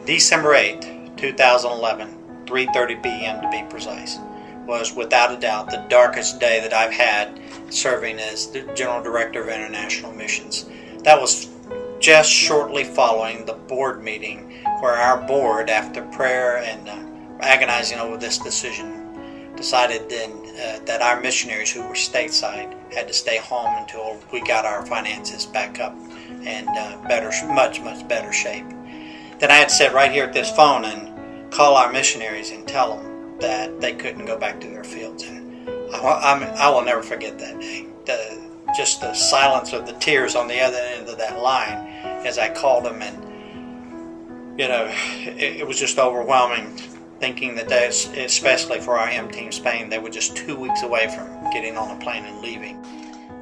December 8th, 2011, 3:30 p.m. to be precise, was without a doubt the darkest day that I've had serving as the General Director of International Missions. That was just shortly following the board meeting where our board, after prayer and agonizing over this decision, decided then that our missionaries who were stateside had to stay home until we got our finances back up and much better shape. Then I had to sit right here at this phone and call our missionaries and tell them that they couldn't go back to their fields. And I will never forget that day. Just the silence of the tears on the other end of that line as I called them, and it was just overwhelming thinking that they, especially for our M Team Spain, they were just 2 weeks away from getting on a plane and leaving.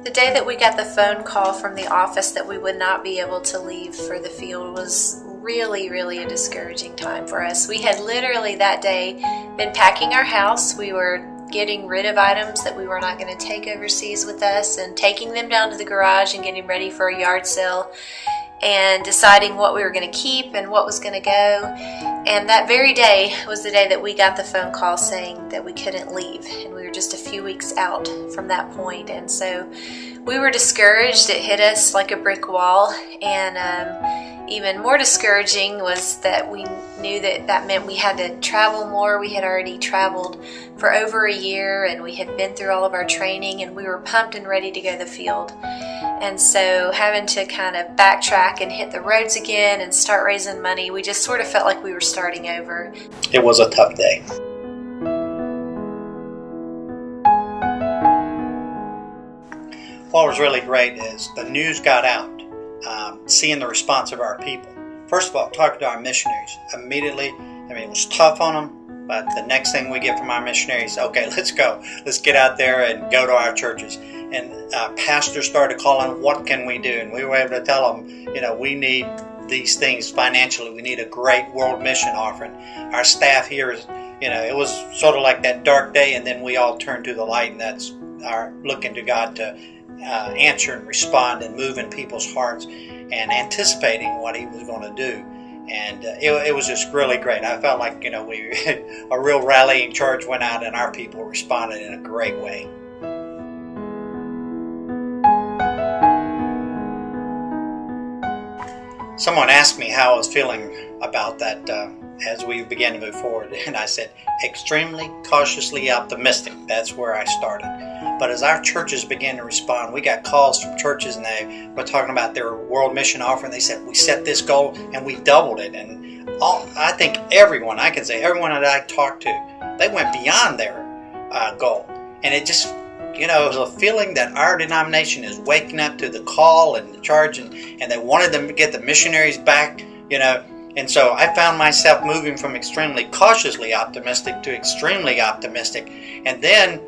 The day that we got the phone call from the office that we would not be able to leave for the field was really a discouraging time for us. We had literally that day been packing our house. We were getting rid of items that we were not going to take overseas with us and taking them down to the garage and getting ready for a yard sale and deciding what we were going to keep and what was going to go. And that very day was the day that we got the phone call saying that we couldn't leave, and we were just a few weeks out from that point. And so we were discouraged. It hit us like a brick wall, and even more discouraging was that we knew that meant we had to travel more. We had already traveled for over a year, and we had been through all of our training, and we were pumped and ready to go to the field. And so having to kind of backtrack and hit the roads again and start raising money, we just sort of felt like we were starting over. It was a tough day. What was really great is the news got out, seeing the response of our people. First of all, talking to our missionaries immediately. It was tough on them, but the next thing we get from our missionaries, okay, let's go. Let's get out there and go to our churches. And pastors started calling, what can we do? And we were able to tell them, we need these things financially. We need a great world mission offering. Our staff here is, it was sort of like that dark day, and then we all turned to the light, and that's our looking to God to answer and respond and move in people's hearts and anticipating what He was going to do. And it was just really great. I felt like, a real rallying charge went out, and our people responded in a great way. Someone asked me how I was feeling about that as we began to move forward, and I said, extremely cautiously optimistic. That's where I started. But as our churches began to respond, we got calls from churches, and they were talking about their world mission offering. They said, we set this goal and we doubled it. And I think everyone that I talked to, they went beyond their goal. And it just, it was a feeling that our denomination is waking up to the call and the charge, and they wanted them to get the missionaries back, And so I found myself moving from extremely cautiously optimistic to extremely optimistic. And then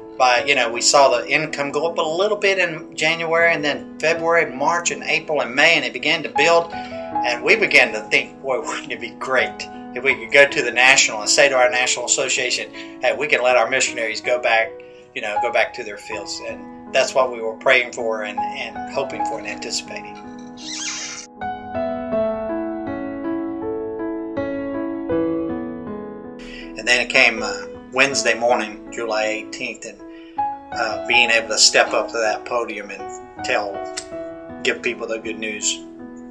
we saw the income go up a little bit in January, and then February, March, and April, and May, and it began to build. And we began to think, boy, wouldn't it be great if we could go to the national and say to our national association, hey, we can let our missionaries go back to their fields. And that's what we were praying for and hoping for and anticipating. And then it came Wednesday morning, July 18th, and being able to step up to that podium and give people the good news.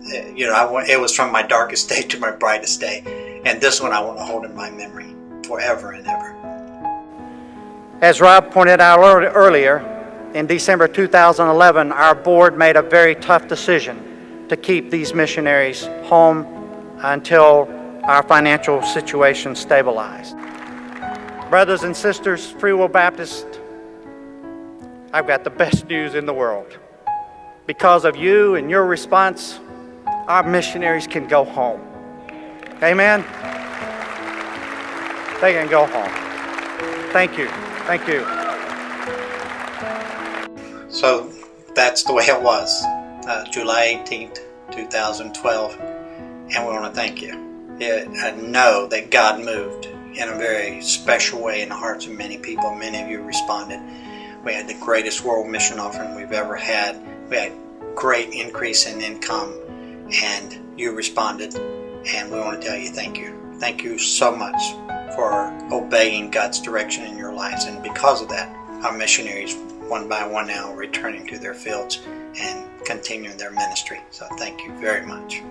It was from my darkest day to my brightest day, and this one I want to hold in my memory forever and ever. As Rob pointed out earlier, in December 2011, our board made a very tough decision to keep these missionaries home until our financial situation stabilized. Brothers and sisters, Free Will Baptist, I've got the best news in the world. Because of you and your response, our missionaries can go home. Amen? They can go home. Thank you. Thank you. So that's the way it was, July 18th, 2012, and we want to thank you. I know that God moved in a very special way in the hearts of many people. Many of you responded. We had the greatest world mission offering we've ever had. We had great increase in income, and you responded. and we want to tell you thank you. Thank you so much for obeying God's direction in your lives, and because of that, our missionaries one by one now returning to their fields and continuing their ministry. So thank you very much.